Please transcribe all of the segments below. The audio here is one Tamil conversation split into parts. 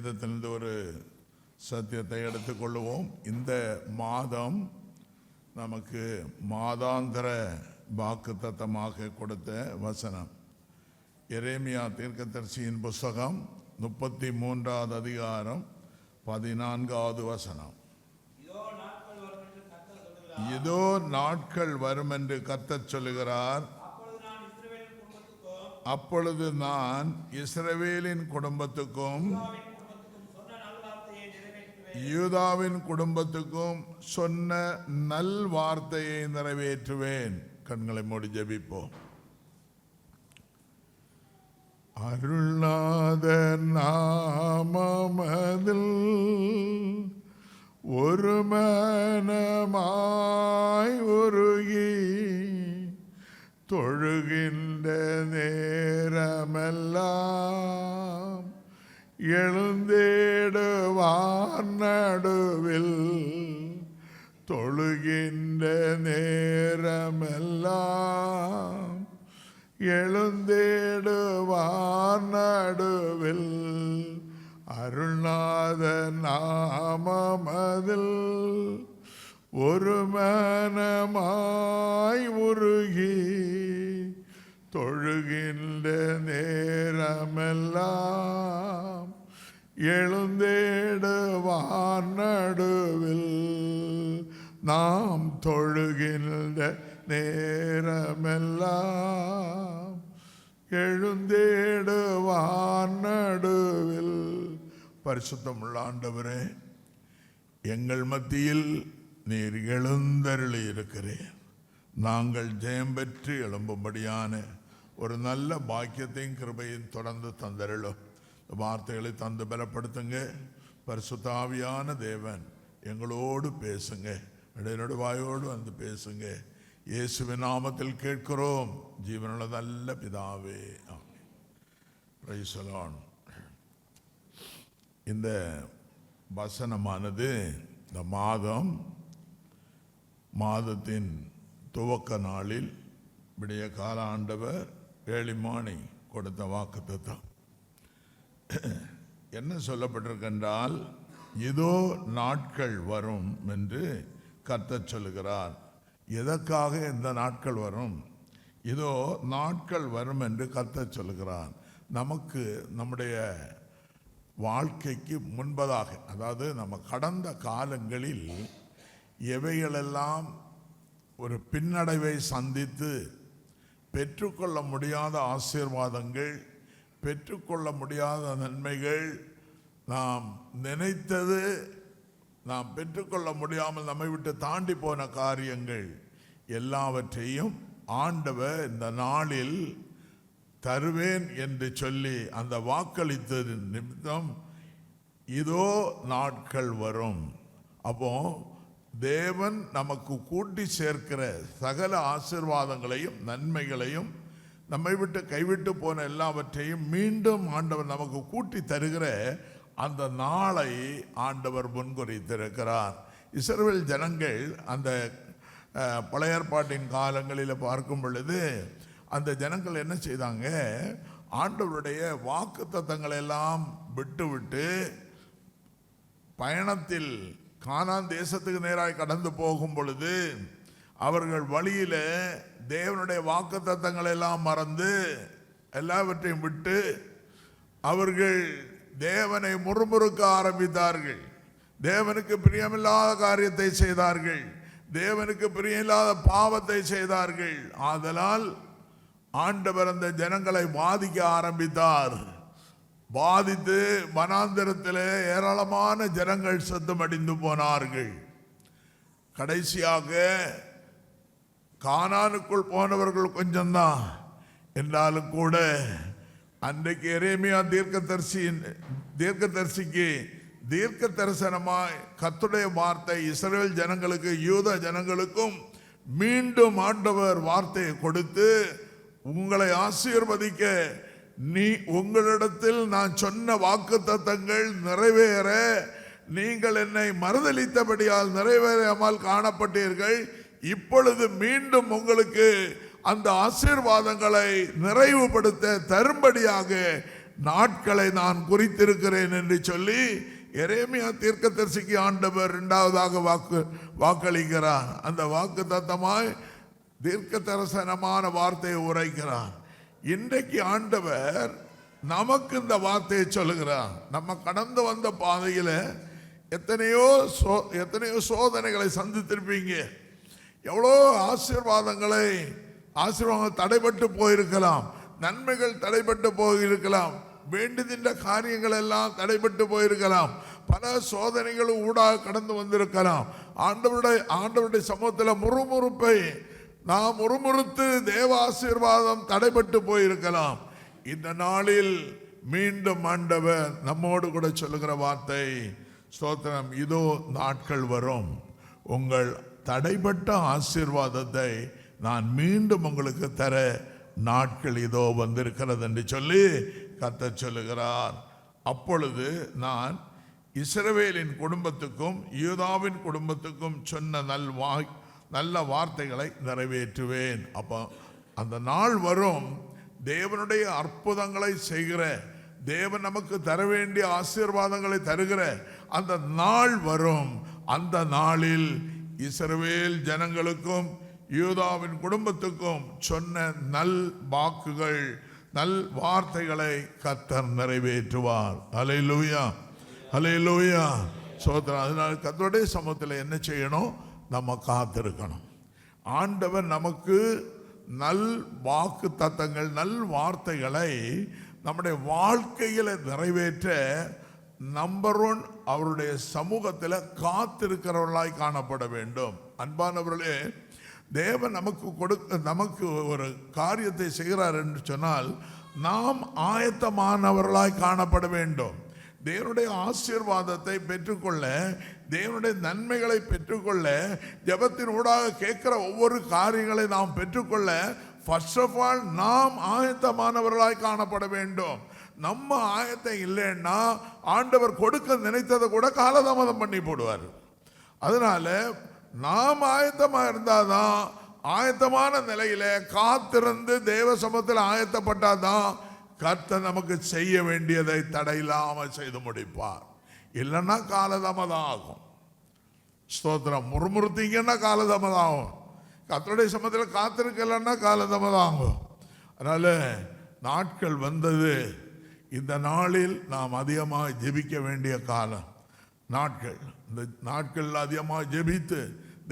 வேதத்திலிருந்து ஒரு சத்தியத்தை எடுத்துக்கொள்வோம். இந்த மாதம் நமக்கு மாதாந்திர வாக்குத்தத்தமாக கொடுத்த வசனம் எரேமியா தீர்க்கதரிசியின் புஸ்தகம் 33வது அதிகாரம் 14வது வசனம். இதோ நாட்கள் வரும் என்று கர்த்தர் சொல்லுகிறார், அப்பொழுது நான் இஸ்ரவேலின் குடும்பத்துக்கும் யூதாவின் குடும்பத்துக்கும் சொன்ன நல் வார்த்தையை நிறைவேற்றுவேன். கண்களை மூடி ஜெபிப்போம். அருளாத நாமமதில் ஒரு மனமாய் உருகி தொழுகின்ற நேரமெல்லாம் எழுந்தேடுவார் நடுவில். தொழுகின்ற நேரமெல்லாம் எழுந்தேடுவார் நடுவில். அருள்நாத நாமமதில் ஒரு மனமாய் உருகி தொழுகின்ற நேரமெல்லாம் எழுந்தேடுவார் நடுவில். நாம் தொழுகின்ற நேரமெல்லாம் எழுந்தேடுவார் நடுவில். பரிசுத்தமுள்ள ஆண்டவரே, எங்கள் மத்தியில் நீர் எழுந்தருளி இருக்கிறேன். நாங்கள் ஜெயம் பெற்று எழும்பும்படியான ஒரு நல்ல பாக்கியத்தையும் கிருபையும் தொடர்ந்து தந்தருளும். வார்த்தைகளை தந்து பலப்படுத்துங்க. பரிசுத்த ஆவியான தேவன் எங்களோடு பேசுங்க. இடையோடு வாயோடு வந்து பேசுங்க. இயேசுவின் நாமத்தில் கேட்கிறோம் ஜீவனுள்ள நல்ல பிதாவே, ஆமென். Praise the Lord. இந்த வசனமானது இந்த மாதத்தின் துவக்க நாளில் விடிய கால ஆண்டவர் ஏழிமானி கொடுத்த வாக்குத்தத்தம். என்ன சொல்லப்பட்டிருக்கின்றால், இதோ நாட்கள் வரும் என்று கர்த்தர் சொல்லுகிறார். எதற்காக இந்த நாட்கள் வரும்? இதோ நாட்கள் வரும் என்று கர்த்தர் சொல்லுகிறார். நமக்கு நம்முடைய வாழ்க்கைக்கு முன்பதாக, அதாவது நம்ம கடந்த காலங்களில் எவைகளெல்லாம் ஒரு பின்னடைவை சந்தித்து பெற்றுக்கொள்ள முடியாத ஆசீர்வாதங்கள், பெற்றுக்கொள்ள முடியாத நன்மைகள், நாம் நினைத்தது நாம் பெற்றுக்கொள்ள முடியாமல் நம்மை விட்டு தாண்டி போன காரியங்கள் எல்லாவற்றையும் ஆண்டவர் இந்த நாளில் தருவேன் என்று சொல்லி அந்த வாக்களித்தது நிமித்தம் இதோ நாட்கள் வரும். அப்போ தேவன் நமக்கு கூட்டி சேர்க்கிற சகல ஆசீர்வாதங்களையும் நன்மைகளையும் நம்மை விட்டு கைவிட்டு போன எல்லாவற்றையும் மீண்டும் ஆண்டவர் நமக்கு கூட்டி தருகிற அந்த நாளை ஆண்டவர் முன்குறித்திருக்கிறார். இஸ்ரவேல் ஜனங்கள் அந்த பழைய ஏற்பாட்டின் காலங்களில் பார்க்கும் பொழுது அந்த ஜனங்கள் என்ன செய்தாங்க? ஆண்டவருடைய வாக்குத்தத்தங்களை எல்லாம் விட்டு பயணத்தில் கானான் தேசத்துக்கு நேராக கடந்து போகும் பொழுது அவர்கள் வழியில தேவனுடைய வாக்குத்தத்தங்களை எல்லாம் மறந்து எல்லாவற்றையும் விட்டு அவர்கள் தேவனை முறுமுறுக்க ஆரம்பித்தார்கள். தேவனுக்கு பிரியமில்லாத காரியத்தை செய்தார்கள். தேவனுக்கு பிரியமில்லாத பாவத்தை செய்தார்கள். ஆதலால் ஆண்டவர் அந்த ஜனங்களை பாதிக்க ஆரம்பித்தார். பாதித்து வனாந்திரத்தில் ஏராளமான ஜனங்கள் செத்துமடிந்து போனார்கள். கடைசியாக கானானுக்குள் போனவர்கள் கொஞ்சம்தான். என்றாலும் கூட அன்றைக்கு எரேமியா தீர்க்கதரிசிக்கு தீர்க்க தரிசனமாய் கர்த்தருடைய வார்த்தை இஸ்ரவேல் ஜனங்களுக்கு, யூத ஜனங்களுக்கும் மீண்டும் ஆண்டவர் வார்த்தையை கொடுத்து, உங்களை ஆசீர்வதிக்க உங்களிடத்தில் நான் சொன்ன வாக்குத்தத்தங்கள் நிறைவேற நீங்கள் என்னை மறுதலித்தபடியால் நிறைவேறாமல் காணப்பட்டீர்கள். இப்பொழுது மீண்டும் உங்களுக்கு அந்த ஆசீர்வாதங்களை நிறைவுபடுத்த தரும்படியாக நாட்களை நான் குறித்திருக்கிறேன் என்று சொல்லி எரேமியா தீர்க்கதரிசிக்கு ஆண்டவர் இரண்டாவதாக வாக்களிக்கிறார். அந்த வாக்கு தத்தமாய் தீர்க்க தரிசனமான வார்த்தையை உரைக்கிறார். இன்றைக்கு ஆண்டவர் நமக்கு இந்த வார்த்தையை சொல்லுகிறார். நம்ம கடந்து வந்த பாதையில் எத்தனையோ சோதனைகளை சந்தித்திருப்பீங்க. எவ்வளோ ஆசீர்வாதம் தடைபட்டு போயிருக்கலாம், நன்மைகள் தடைபட்டு போயிருக்கலாம், வேண்டுகின்ற காரியங்கள் எல்லாம் தடைபட்டு போயிருக்கலாம், பல சோதனைகளும் ஊடாக கடந்து வந்திருக்கலாம். ஆண்டவருடைய சமூகத்தில் முறுமுறுப்பை நாம் முறுமுறுத்து தேவ ஆசீர்வாதம் தடைபட்டு போயிருக்கலாம். இந்த நாளில் மீண்டும் ஆண்டவர் நம்மோடு கூட சொல்லுகிற வார்த்தை, ஸ்தோத்திரம், இதோ நாட்கள் வரும், உங்கள் தடைப்பட்ட ஆசீர்வாதத்தை நான் மீண்டும் உங்களுக்கு தர நாட்கள் இதோ வந்திருக்கிறது என்று சொல்லி கர்த்தர் சொல்லுகிறார். அப்பொழுது நான் இஸ்ரவேலின் குடும்பத்துக்கும் யூதாவின் குடும்பத்துக்கும் சொன்ன நல்ல வார்த்தைகளை நிறைவேற்றுவேன். அப்போ அந்த நாள் வரும், தேவனுடைய அற்புதங்களை செய்கிற தேவன் நமக்கு தர வேண்டிய ஆசீர்வாதங்களை தருகிற அந்த நாள் வரும். அந்த நாளில் இஸ்ரவேல் ஜனங்களுக்கும் யூதாவின் குடும்பத்துக்கும் சொன்ன நல் வாக்குகள், நல் வார்த்தைகளை கர்த்தர் நிறைவேற்றுவார். அல்லேலூயா, அல்லேலூயா, சோதரன். அதனால கர்த்தருடைய சமூகத்தில் என்ன செய்யணும்? நம்ம காத்திருக்கணும். ஆண்டவர் நமக்கு நல் வாக்கு தத்தங்கள், நல் வார்த்தைகளை நம்முடைய வாழ்க்கையில் நிறைவேற்ற நம்பர் 1 அவருடைய சமூகத்தில் காத்திருக்கிறவர்களாய் காணப்பட வேண்டும். அன்பானவர்களே, தேவன் நமக்கு ஒரு காரியத்தை செய்கிறார் என்று சொன்னால் நாம் ஆயத்தமானவர்களாய் காணப்பட வேண்டும். தேவனுடைய ஆசீர்வாதத்தை பெற்றுக்கொள்ள, தேவனுடைய நன்மைகளை பெற்றுக்கொள்ள, ஜெபத்தின் ஊடாக கேட்கிற ஒவ்வொரு காரியங்களை நாம் பெற்றுக்கொள்ள ஃபர்ஸ்ட் ஆஃப் ஆல் நாம் ஆயத்தமானவர்களாய் காணப்பட வேண்டும். நம்ம ஆயத்தம் இல்லைன்னா ஆண்டவர் கொடுக்க நினைத்ததை கூட காலதாமதம் பண்ணி போடுவார். அதனால நாம் ஆயத்தமாக இருந்தாதான், ஆயத்தமான நிலையில காத்திருந்து தேவ சமூகத்தில் ஆயத்தப்பட்டாதான் கர்த்தர் நமக்கு செய்ய வேண்டியதை தடையில்லாமல் செய்து முடிப்பார். இல்லைன்னா காலதாமதம் ஆகும். ஸ்தோத்திரம். முறுமுறுத்தீங்கன்னா காலதாமதம் ஆகும். கர்த்தருடைய சமூகத்தில் காத்திருக்கலன்னா காலதாமதம் ஆகும். அதனால நாட்கள் வந்தது. இந்த நாளில் நாம் அதிகமாக ஜெபிக்க வேண்டிய காலம் நாட்கள். இந்த நாட்கள் அதிகமாக ஜெபித்து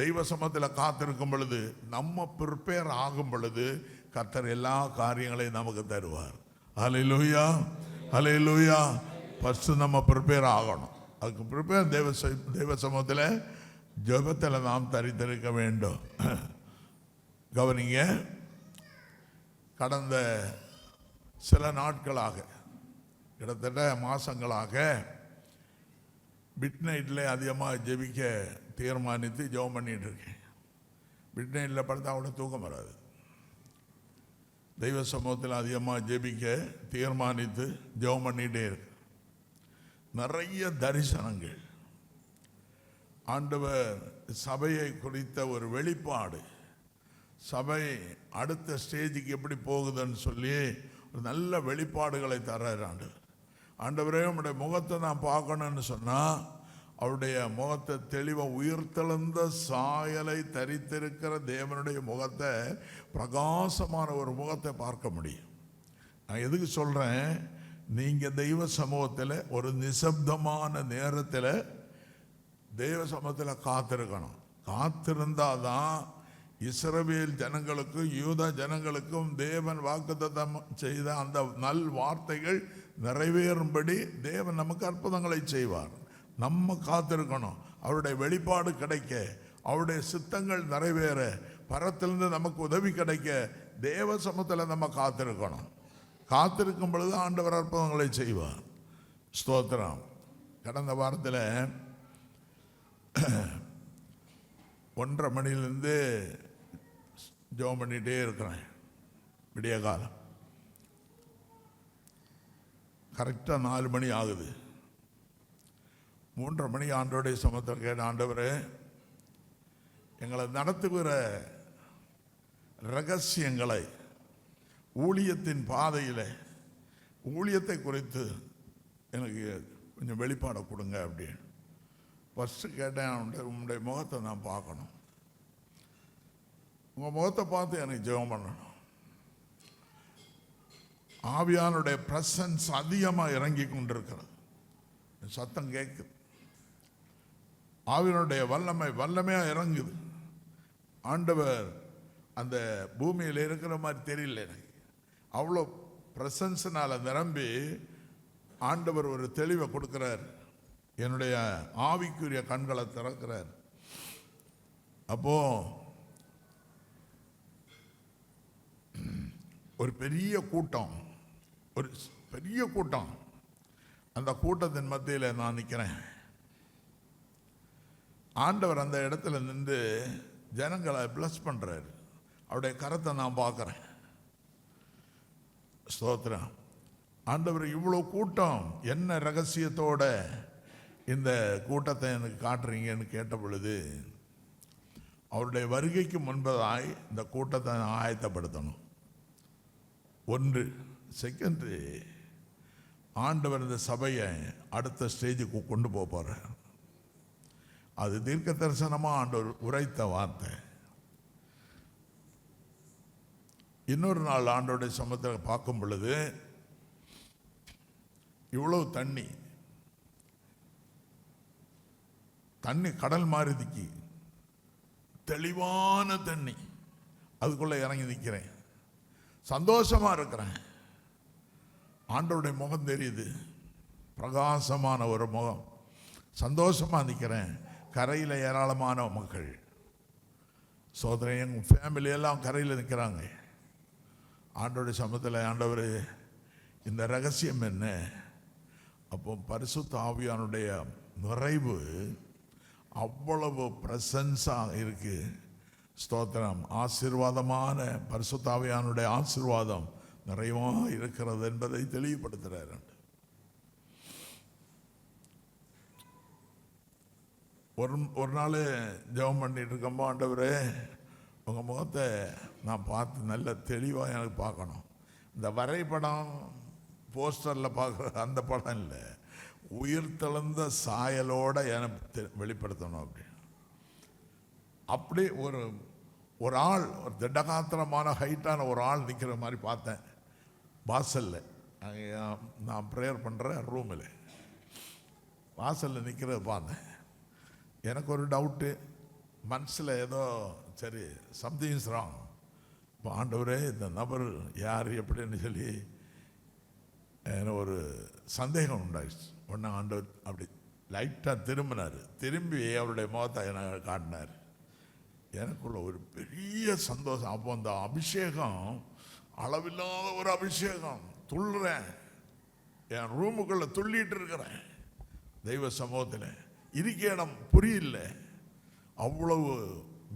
தெய்வ சமூகத்தில் காத்திருக்கும் பொழுது, நம்ம ப்ரிப்பேர் ஆகும் பொழுது கர்த்தர் எல்லா காரியங்களையும் நமக்கு தருவார். ஹல்லேலூயா, ஹல்லேலூயா. ஃபர்ஸ்ட் நம்ம ப்ரிப்பேர் ஆகணும். அதுக்கு ப்ரிப்பேர் தெய்வ சமூகத்தில் ஜெபத்தில் நாம் தரித்திருக்க வேண்டும். கவனிங்க, கடந்த சில நாட்களாக, கிட்டத்தட்ட மாதங்களாக மிட் நைட்டில் அதிகமாக ஜெபிக்க தீர்மானித்து ஜெபம் பண்ணிகிட்டு இருக்கேன். மிட் நைட்டில் படுத்தா கூட தூக்கம் வராது. தெய்வ சமூகத்தில் அதிகமாக ஜெபிக்க தீர்மானித்து ஜெபம் பண்ணிகிட்டே இருக்கு. நிறைய தரிசனங்கள், ஆண்டவர் சபையை குறித்த ஒரு வெளிப்பாடு, சபை அடுத்த ஸ்டேஜுக்கு எப்படி போகுதுன்னு சொல்லி ஒரு நல்ல வெளிப்பாடுகளை தர்றாரு. ஆண்டவரே, உங்களுடைய முகத்தை நான் பார்க்கணும்னு சொன்னால் அவருடைய முகத்தை தெளிவாக உயிர்த்தெழுந்த சாயலை தரித்திருக்கிற தேவனுடைய முகத்தை, பிரகாசமான ஒரு முகத்தை பார்க்க முடியும். நான் எதுக்கு சொல்கிறேன்? நீங்கள் தெய்வ சமூகத்தில் ஒரு நிசப்தமான நேரத்தில் தெய்வ சமூகத்தில் காத்திருக்கணும். காத்திருந்தாதான் இஸ்ரவேல் ஜனங்களுக்கும் யூதா ஜனங்களுக்கும் தேவன் வாக்குத்தத்தம் செய்த அந்த நல் வார்த்தைகள் நிறைவேறும்படி தேவன் நமக்கு அற்புதங்களை செய்வார். நம்ம காத்திருக்கணும். அவருடைய வெளிப்பாடு கிடைக்க, அவருடைய சித்தங்கள் நிறைவேற, பரத்திலிருந்து நமக்கு உதவி கிடைக்க தேவ சமூகத்தில் நம்ம காத்திருக்கணும். காத்திருக்கும் பொழுது ஆண்டவர் அற்புதங்களை செய்வார். ஸ்தோத்திரம். கடந்த வாரத்தில் 1:30 மணிலேருந்து ஜெபம் பண்ணிகிட்டே இருக்கிறேன். விடிய காலம் கரெக்டாக 4 மணி ஆகுது. 3:30 மணி ஆண்டோடைய சமூகத்தில் கேட்ட, ஆண்டவரே, எங்களை நடத்துகிற ரகசியங்களை, ஊழியத்தின் பாதையில் ஊழியத்தை குறித்து எனக்கு கொஞ்சம் வெளிப்பாடை கொடுங்க அப்படின்னு. ஃபஸ்ட்டு கேட்டேன், உங்களுடைய முகத்தை நான் பார்க்கணும், உங்கள் முகத்தை பார்த்து எனக்கு ஜெபம் பண்ணணும். ஆவியானுடைய பிரசன்ஸ் அதிகமாக இறங்கி கொண்டிருக்கிறது, சத்தம் கேட்குது. ஆவியானுடைய வல்லமையாக இறங்குது. ஆண்டவர் அந்த பூமியில் இருக்கிற மாதிரி தெரியல எனக்கு. அவ்வளோ பிரசன்ஸ்னால் நிரம்பி ஆண்டவர் ஒரு தெளிவை கொடுக்கிறார். என்னுடைய ஆவிக்குரிய கண்களை திறக்கிறார். அப்போ ஒரு பெரிய கூட்டம், அந்த கூட்டத்தின் மத்தியில் நான் நிற்கிறேன். ஆண்டவர் அந்த இடத்துல நின்று ஜனங்களை பிளஸ் பண்றாரு. அவருடைய கரத்தை நான் பார்க்குறேன். ஸ்தோத்திரம். ஆண்டவர் இவ்வளோ கூட்டம் என்ன ரகசியத்தோட இந்த கூட்டத்தை எனக்கு காட்டுறீங்கன்னு கேட்ட பொழுது, அவருடைய வருகைக்கு முன்பதாய் இந்த கூட்டத்தை ஆயத்தப்படுத்தணும். ஒன்று. செகண்டு, ஆண்டவர் இந்த சபையை அடுத்த ஸ்டேஜுக்கு கொண்டு போகிறார். அது தீர்க்க தரிசனமாக ஆண்டவர் உரைத்த வார்த்தை. இன்னொரு நாள் ஆண்டோடைய சமூகத்தில் பார்க்கும் பொழுது இவ்வளவு தண்ணி கடல் மாதிரி திக்கி, தெளிவான தண்ணி, அதுக்குள்ள இறங்கி நிற்கிறேன். சந்தோஷமா இருக்கிறேன். ஆண்டவருடைய முகம் தெரியுது, பிரகாசமான ஒரு முகம். சந்தோஷமா நிற்கிறேன். கரையில் ஏராளமான மக்கள், சோதரன், எங்கள் ஃபேமிலியெல்லாம் கரையில் நிற்கிறாங்க. ஆண்டவருடைய சமூகத்தில், ஆண்டவர் இந்த ரகசியம் என்ன? அப்போ பரிசுத்த ஆவியானுடைய நிறைவு அவ்வளவு பிரசன்ஸாக இருக்கு. ஸ்தோத்திரம். ஆசீர்வாதமான பரிசுத்த ஆவியானுடைய ஆசீர்வாதம் நிறைவாக இருக்கிறது என்பதை தெளிவுபடுத்துகிறார். ஒரு நாள் ஜெபம் பண்ணிட்டு இருக்கம்போ, ஆண்டவரே உங்கள் முகத்தை நான் பார்த்து நல்ல தெளிவாக எனக்கு பார்க்கணும். இந்த வரைபடம் போஸ்டரில் பார்க்குற அந்த படம் இல்லை, உயிர் தெழுந்த சாயலோடு எனக்கு வெளிப்படுத்தணும். அப்படி ஒரு ஆள், ஒரு திடகாத்திரமான ஹைட்டான ஒரு ஆள் நிற்கிற மாதிரி பார்த்தேன் வாசலில். நான் ப்ரேயர் பண்ணுற ரூமில் வாசலில் நிற்கிறத பார்த்தேன். எனக்கு ஒரு டவுட்டு மனசில், ஏதோ சரி சம்திங் இஸ் ராங். இப்போ ஆண்டவரே இந்த நபர் யார் எப்படின்னு சொல்லி எனக்கு ஒரு சந்தேகம் உண்டாயிடுச்சு. ஒன்று ஆண்டவர் அப்படி லைட்டாக திரும்பினார். திரும்பி அவருடைய முகத்தை எனக்கு காட்டினார். எனக்குள்ள ஒரு பெரிய சந்தோஷம். அப்போ அந்த அபிஷேகம், அளவில்லாத ஒரு அபிஷேகம். துள்ளுறேன், என் ரூமுக்குள்ள துள்ளிட்டு இருக்கிறேன். தெய்வ சமூகத்தில் இருக்க இடம் புரியல. அவ்வளவு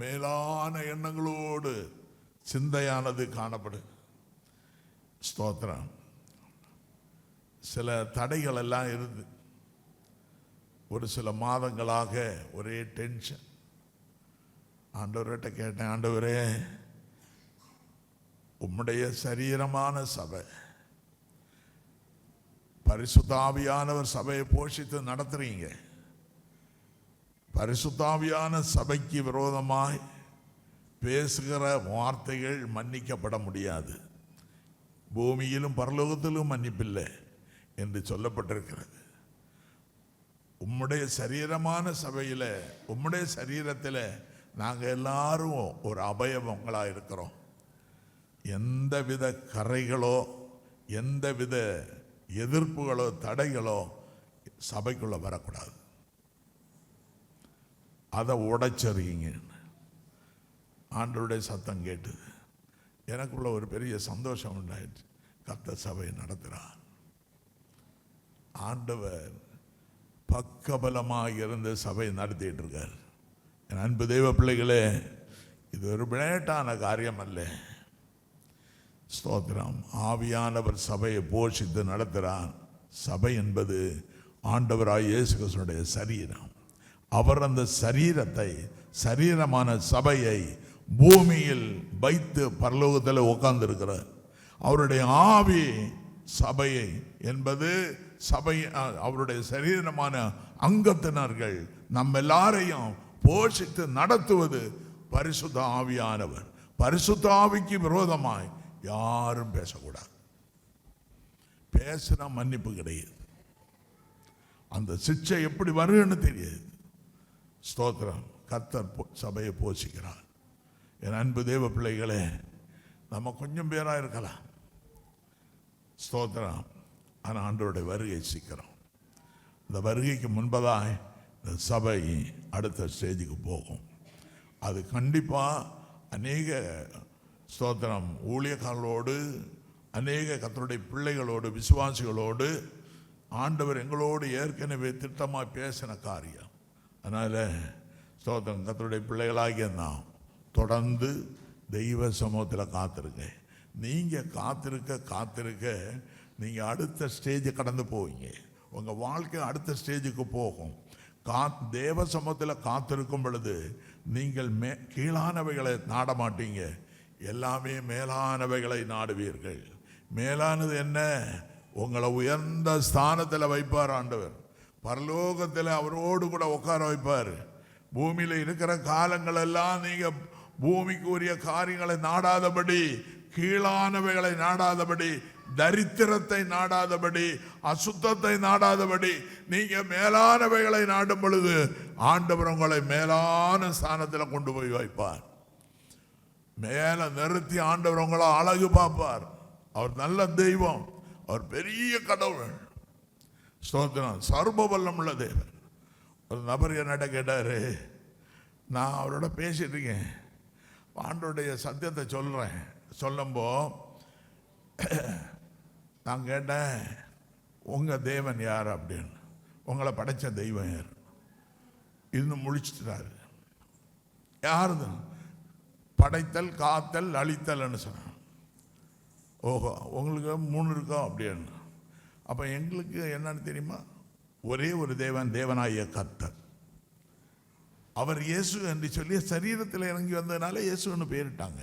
மேலான எண்ணங்களோடு சிந்தையானது காணப்படும். ஸ்தோத்திரம். சில தடைகள் எல்லாம் இருந்து ஒரு சில மாதங்களாக ஒரே டென்ஷன். ஆண்டவர்கிட்ட கேட்டேன், ஆண்டவரே உம்முடைய சரீரமான சபை, பரிசுத்த ஆவியானவர் சபையை போஷித்து நடத்துறீங்க. பரிசுத்த ஆவியான சபைக்கு விரோதமாய் பேசுகிற வார்த்தைகள் மன்னிக்கப்பட முடியாது, பூமியிலும் பரலோகத்திலும் மன்னிப்பில்லை என்று சொல்லப்பட்டிருக்கிறது. உம்முடைய சரீரமான சபையில், உம்முடைய சரீரத்தில் நாங்கள் எல்லாரும் ஒரு அவயவங்களாக இருக்கிறோம். எந்தவித கரைகளோ எந்தவித எதிர்ப்புகளோ தடைகளோ சபைக்குள்ள வரக்கூடாது. அதை உடைச்சறியுங்க. ஆண்டவருடைய சத்தம் கேட்டது. எனக்குள்ள ஒரு பெரிய சந்தோஷம் உண்டாயிடுச்சு. கர்த்தர் சபையை நடத்துகிறார். ஆண்டவர் பக்கபலமாக இருந்து சபையை நடத்திட்டு இருக்கார். என் அன்பு தெய்வ பிள்ளைகளே, இது ஒரு விளையாட்டான காரியம் அல்ல. ஸ்தோத்திரம். ஆவியானவர் சபையை போஷித்து நடத்துகிறார். சபை என்பது ஆண்டவராய் இயேசு கிறிஸ்துவினுடைய சரீரம். அவர் அந்த சரீரத்தை, சரீரமான சபையை பூமியில் வைத்து பரலோகத்தில் உட்கார்ந்து இருக்கிறார். அவருடைய ஆவி சபையை என்பது சபை அவருடைய சரீரமான அங்கத்தினர்கள் நம்ம எல்லாரையும் போஷித்து நடத்துவது பரிசுத்த ஆவியானவர். பரிசுத்த ஆவிக்கு விரோதமாய் யாரும் பேசக்கூடாது. பேசினா மன்னிப்பு கிடையாது. அந்த சிச்சை எப்படி வருன்னு தெரியாது. ஸ்தோத்திரம். கர்த்தர் சபையை போஷிக்கிறார். என் அன்பு தேவ பிள்ளைகளே, நம்ம கொஞ்சம் பேராக இருக்கலாம், ஸ்தோத்திரம். ஆனால் ஆண்டவருடைய வருகை சீக்கிரம். இந்த வருகைக்கு முன்பதாக இந்த சபை அடுத்த ஸ்டேஜுக்கு போகும். அது கண்டிப்பாக அநேக ஸ்தோத்திரம் ஊழியக்காரர்களோடு, அநேக கர்த்தருடைய பிள்ளைகளோடு, விசுவாசிகளோடு ஆண்டவர் எங்களோடு ஏற்கனவே திட்டமாக பேசின காரியம். அதனால் ஸ்தோத்திரம், கர்த்தருடைய பிள்ளைகளாகிய நாம் தொடர்ந்து தெய்வ சமூகத்தில் காத்திருங்க. நீங்கள் காத்திருக்க நீங்கள் அடுத்த ஸ்டேஜை கடந்து போவீங்க. உங்கள் வாழ்க்கை அடுத்த ஸ்டேஜுக்கு போகும். தேவ சமூகத்தில் காத்திருக்கும் பொழுது நீங்கள் கீழானவைகளை நாட மாட்டீங்க, எல்லாமே மேலானவைகளை நாடுவீர்கள். மேலானது என்ன? உங்களை உயர்ந்த ஸ்தானத்தில் வைப்பார் ஆண்டவர். பரலோகத்தில் அவரோடு கூட உட்கார வைப்பார். பூமியில் இருக்கிற காலங்கள் எல்லாம் நீங்கள் பூமிக்கு உரிய காரியங்களை நாடாதபடி, கீழானவைகளை நாடாதபடி, தரித்திரத்தை நாடாதபடி, அசுத்தத்தை நாடாதபடி நீங்க மேலானவைகளை நாடும் பொழுது ஆண்டவர் உங்களை மேலான ஸ்தானத்தில் கொண்டு போய் வைப்பார். மேல நிறுத்தி ஆண்டவர் உங்களை அழகு பார்ப்பார். அவர் நல்ல தெய்வம், அவர் பெரிய கடவுள். ஸ்தோத்திரம். சர்வ வல்லம் உள்ள தேவன். ஒரு நபர் என்னிட கேட்டாரு, நான் அவரோட பேசிட்டு இருக்கேன், ஆண்டவருடைய சத்தியத்தை சொல்லும்போ நான் கேட்டேன், உங்கள் தேவன் யார் அப்படின்னு. உங்களை படைத்த தெய்வம் யார்? இன்னும் முழிச்சிட்டாரு. யாருது? படைத்தல், காத்தல், அழித்தல்னு சொன்னான். ஓஹோ, உங்களுக்கு 3 இருக்கோ அப்படின்னு. அப்போ எங்களுக்கு என்னன்னு தெரியுமா? ஒரே ஒரு தேவன், தேவனாகிய கர்த்தர். அவர் இயேசு என்று சொல்லி சரீரத்தில் இறங்கி வந்ததுனால இயேசுன்னு பேரிட்டாங்க.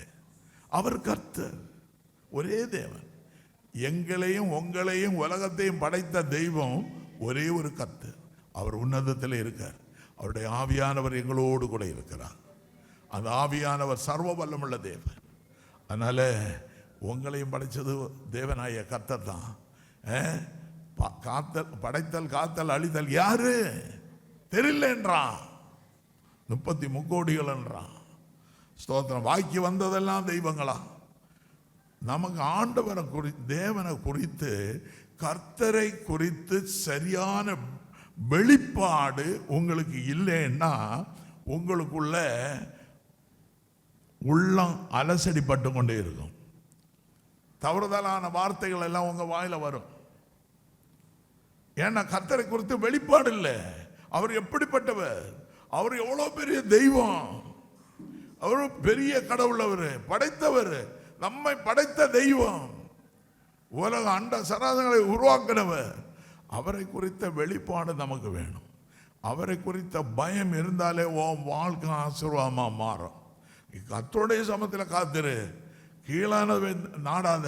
அவர் கர்த்தர், ஒரே தேவன். எங்களையும் உங்களையும் உலகத்தையும் படைத்த தெய்வம் ஒரே ஒரு கர்த்தர். அவர் உன்னதத்தில் இருக்கார். அவருடைய ஆவியானவர் எங்களோடு கூட இருக்கிறார். அந்த ஆவியானவர் சர்வ வல்லமுள்ள தேவன். அதனால உங்களையும் படைத்தது தேவனாய கர்த்தர் தான். படைத்தல், காத்தல், அழித்தல் யாரு தெரியலன்றான். 33 கோடிகள் என்றான். ஸ்தோத்திரம். வாய்க்கு வந்ததெல்லாம் தெய்வங்களா? நமக்கு ஆண்டவரை தேவனை குறித்து, கர்த்தரை குறித்து சரியான வெளிப்பாடு உங்களுக்கு இல்லைன்னா உங்களுக்குள்ள உள்ளம் அலசடிப்பட்டு கொண்டே இருக்கும். தவறுதலான வார்த்தைகள் எல்லாம் உங்க வாயில வரும். ஏன்னா கர்த்தரை குறித்து வெளிப்பாடு இல்லை. அவர் எப்படிப்பட்டவர்? அவர் எவ்வளவு பெரிய தெய்வம், அவர் பெரிய கடவுள், அவர் படைத்தவர், நம்மை படைத்த தெய்வம், உலக அண்ட சராசரங்களை உருவாக்கினவர். அவரை குறித்த வெளிப்பாடு நமக்கு வேணும். அவரை குறித்த பயம் இருந்தாலே வாழ்க்கை ஆசீர்வாதமா மாறும். கர்த்தருடைய சமத்தில் காத்திரு, கீழானவை நாடாத,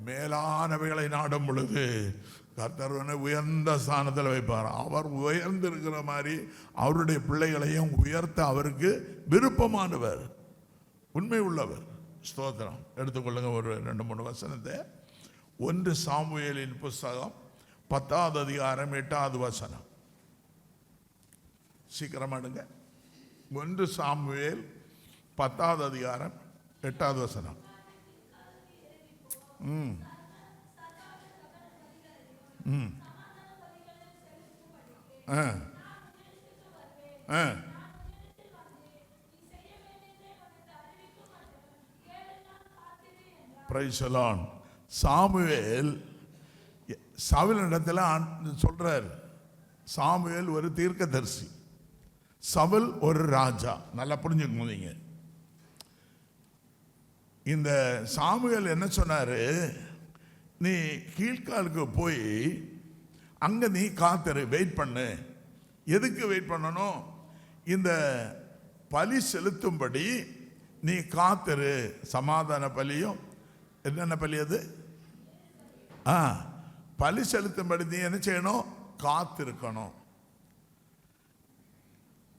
மேலானவைகளை நாடும் பொழுது கர்த்தர் உயர்ந்த ஸ்தானத்தில் வைப்பார். அவர் உயர்ந்து இருக்கிற மாதிரி அவருடைய பிள்ளைகளையும் உயர்த்த அவருக்கு விருப்பமானவர், உண்மை உள்ளவர். ஸ்தோத்திரம். எடுத்துக்கொள்ளுங்க ஒரு 2-3 வசனத்தை. 1 சாமுவேலின் புஸ்தகம் 10வது அதிகாரம் 8வது வசனம். சீக்கிரமா எடுங்க. 1 சாமுவேல் 10வது அதிகாரம் 8வது வசனம். சாமுவேல் சவுலிடத்தில் சொல்றார், சாமுவேல் ஒரு தீர்க்கதரிசி, சவுல் ஒரு ராஜா. நல்லா புரிஞ்சுக்கணும். நீங்க இந்த சாமுவேல் என்ன சொன்னாரு? நீ கீழ்காலுக்கு போய் அங்க நீ காத்திரு, வெயிட் பண்ணு. எதுக்கு வெயிட் பண்ணணும்? இந்த பலி செலுத்தும்படி நீ காத்திரு. சமாதான பலியும் என்னென்ன பலி? அது பலி செலுத்தும்படி நீ என்ன செய்யணும்? காத்திருக்கணும்.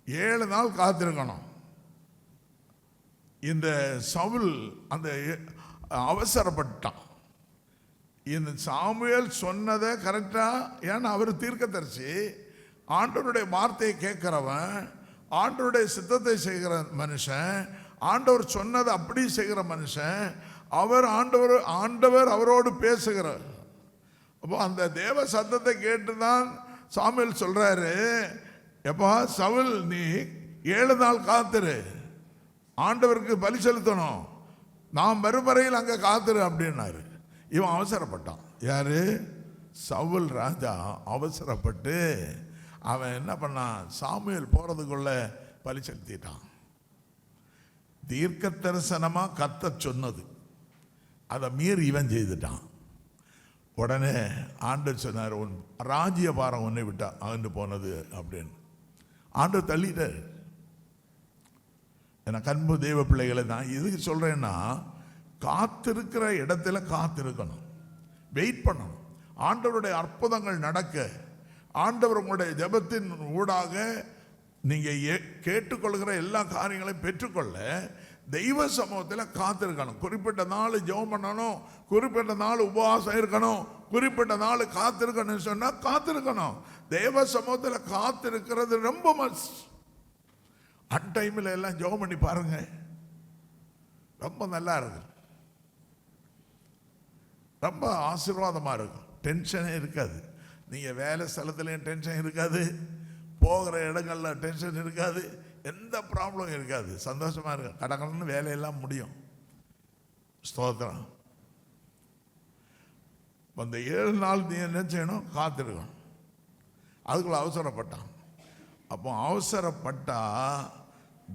7 நாள் காத்திருக்கணும். இந்த சவுல் அந்த அவசரப்பட்டான். இந்த சாமுவேல் சொன்னதை கரெக்டா, ஏன்னா அவர் தீர்க்கதரிசி, ஆண்டவருடைய வார்த்தையை கேட்கிறவன், ஆண்டவருடைய சித்தத்தை செய்கிற மனுஷன், ஆண்டவர் சொன்னதை அப்படி செய்கிற மனுஷன், ஆண்டவர் அவரோடு பேசுகிறார். அப்போ அந்த தேவ சத்தத்தை கேட்டுதான் சாமுவேல் சொல்றாரு, எப்பா சவுல் நீ 7 நாள் காத்திரு, ஆண்டவருக்கு பலி செலுத்தணும், நாம் மறுபறையில் அங்கே காத்திரு அப்படின்னாரு. இவன் அவசரப்பட்டான். யாரு? சவுல் ராஜா அவசரப்பட்டு அவன் என்ன பண்ணான்? சாமுவேல் போறதுக்குள்ள பலி செலுத்திட்டான். தீர்க்க தரிசனமா கத்த சொன்னது அதை மீறி இவன் செய்துட்டான். உடனே ஆண்டவர் சொன்னார், உன் ராஜ்ய பாரம் உன்னை விட்டா அகன்று போனது அப்படின்னு. ஆண்டவர் தள்ளிட்டார். எனக்கு அன்பு தேவ பிள்ளைகளை நான் எதுக்கு சொல்றேன்னா, காத்திருக்கிற இடத்துல காத்திருக்கணும், வெயிட் பண்ணணும். ஆண்டவருடைய அற்புதங்கள் நடக்க, ஆண்டவர் உங்களுடைய ஜெபத்தின் ஊடாக நீங்க கேட்டுக்கொள்கிற எல்லா காரியங்களையும் பெற்றுக்கொள்ள தெய்வ சமூகத்தில் காத்திருக்கணும். குறிப்பிட்ட நாள் ஜெபம் பண்ணணும், குறிப்பிட்ட நாள் உபவாசம் இருக்கணும், குறிப்பிட்ட நாள் காத்திருக்கணும் சொன்னா காத்திருக்கணும். தெய்வ சமூகத்தில் காத்திருக்கிறது ரொம்ப மஸ்ட். அன்டைமில் எல்லாம் ஜெபம் பண்ணி பாருங்க, ரொம்ப நல்லா இருக்கு, ரொம்ப ஆசீர்வாதமா இருக்கும். டென்ஷனே இருக்காது. நீங்க வேலை ஸ்தலத்துலயும் டென்ஷன் இருக்காது, போகிற இடங்கள்ல டென்ஷன் இருக்காது, எந்த ப்ராப்ளம் இருக்காது, சந்தோஷமா இருக்கும். கடகடன்னு வேலையெல்லாம் முடியும். ஸ்தோத்திரம். அந்த 7 நாள் நீ என்ன செய்யணும்? காத்திருக்கணும். அதுக்குள்ள அவசரப்பட்டான். அப்போ அவசரப்பட்டா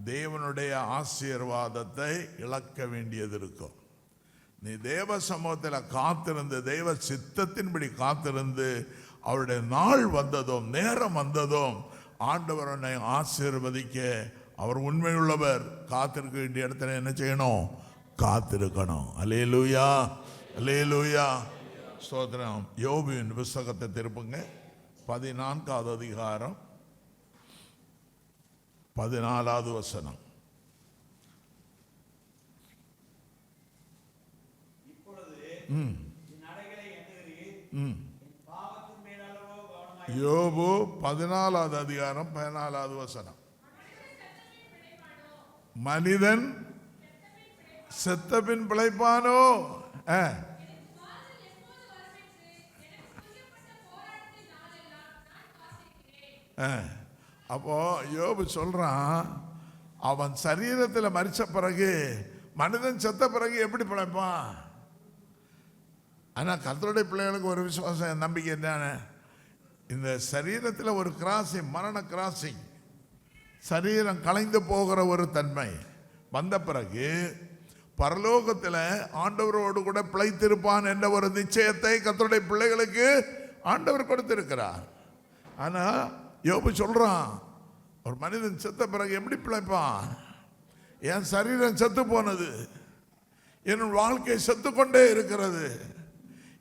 தேவனுடைய ஆசீர்வாதத்தை இழக்க வேண்டியது இருக்கும். நீ தேவ சமூகத்தில் காத்திருந்து, தெய்வ சித்தத்தின்படி காத்திருந்து, அவருடைய நாள் வந்ததும் நேரம் வந்ததும் ஆண்டவர் உன்னை ஆசீர்வதிக்க அவர் உண்மையுள்ளவர். காத்திருக்க வேண்டிய இடத்துல என்ன செய்யணும்? காத்திருக்கணும். அல்லேலூயா, அல்லேலூயா, ஸ்தோத்திரம். யோபுவின் புத்தகத்தை திருப்புங்க, 14வது அதிகாரம் 14வது வசனம். யோபு 14வது அதிகாரம் 14வது வசனம். மனிதன் செத்தபின் பிழைப்பானோ? அப்போ யோபு சொல்றான், அவன் சரீரத்தில் மரிச்ச பிறகு, மனிதன் செத்த பிறகு எப்படி பிழைப்பான்? ஆனா கர்த்தருடைய பிள்ளைகளுக்கு ஒரு விசுவாசம், நம்பிக்கை என்னன்னு, இந்த சரீரத்தில் ஒரு கிராசிங், மரண கிராசிங், சரீரம் கலைந்து போகிற ஒரு தன்மை வந்த பிறகு பரலோகத்தில் ஆண்டவரோடு கூட பிழைத்திருப்பான் என்ற ஒரு நிச்சயத்தை கர்த்தருடைய பிள்ளைகளுக்கு ஆண்டவர் கொடுத்திருக்கிறார். ஆனா யோபு சொல்றான், ஒரு மனிதன் செத்த பிறகு எப்படி பிழைப்பான்? என் சரீரம் செத்து போனது, என் வாழ்க்கை செத்து கொண்டே இருக்கிறது,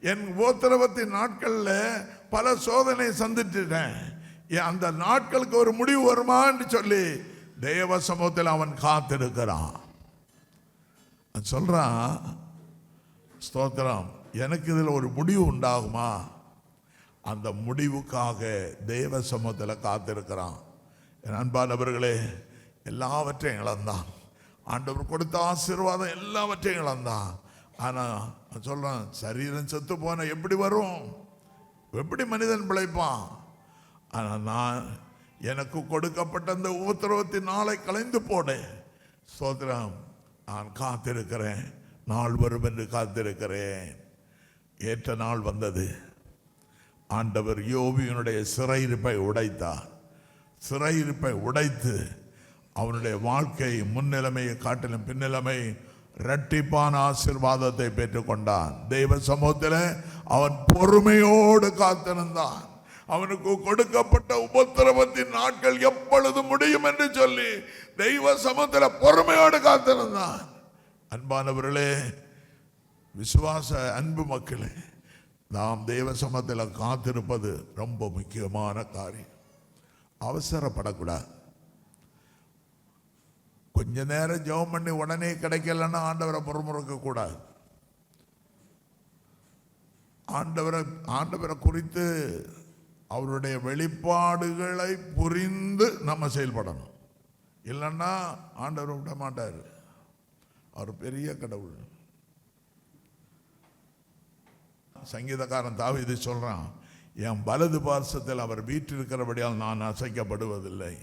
என் உபத்திரவத்தின் நாட்கள்ல பல சோதனை சந்திட்டுட்டேன், அந்த நாட்களுக்கு ஒரு முடிவு வருமான்னு சொல்லி தேவ சமூகத்தில் அவன் காத்திருக்கிறான். சொல்றான், ஸ்தோத்திரம், எனக்கு இதில் ஒரு முடிவு உண்டாகுமா? அந்த முடிவுக்காக தேவ சமூகத்தில் காத்திருக்கிறான். என் அன்பானவர்களே, எல்லாவற்றையும் இழந்தான், ஆண்டவர் கொடுத்த ஆசீர்வாதம் எல்லாவற்றையும் இழந்தான். ஆனால் சொல்றான், சரீரம் செத்து போன எப்படி வரும்? எப்படி மனிதன் பிழைப்பான்? ஆனால் நான் எனக்கு கொடுக்கப்பட்ட அந்த உபத்திரவத்தின் நாளை கலைந்து போட ஸ்தோத்திரம், நான் காத்திருக்கிறேன், நாள் வரும் என்று காத்திருக்கிறேன். ஏற்ற நாள் வந்தது. ஆண்டவர் யோபியினுடைய சிறையிருப்பை உடைத்தார். சிறையிருப்பை உடைத்து அவனுடைய வாழ்க்கை முன்னிலைமையை காட்டிலும் பின்னிலைமை இரட்டிப்பான ஆசீர்வாதத்தை பெற்றுக்கொண்டான். தெய்வ சமூகத்தில் அவன் பொறுமையோடு காத்திருந்தான். அவனுக்கு கொடுக்கப்பட்ட உபத்திரவத்தின் நாட்கள் எப்பொழுது முடியும் என்று சொல்லி தெய்வ சமூகத்தில் பொறுமையோடு காத்திருந்தான். அன்பானவர்களே, விசுவாச அன்பு மக்களே, நாம் தேவ சமூகத்தில் காத்திருப்பது ரொம்ப முக்கியமான காரியம். அவசரப்படக்கூடாது. கொஞ்ச நேரம் ஜெபம் பண்ணி உடனே கிடைக்கலன்னா ஆண்டவரை முறுமுறுக்க கூடாது. ஆண்டவரை குறித்து அவருடைய வெளிப்பாடுகளை புரிந்து நம்ம செயல்படணும். இல்லைன்னா ஆண்டவர் விட மாட்டார். அவர் பெரிய கடவுள். சங்கீதக்காரன் தாவீது சொல்றான், என் வலது பார்சத்தில் அவர் வீற்றிருக்கிறபடியால் நான் அசைக்கப்படுவதில்லை.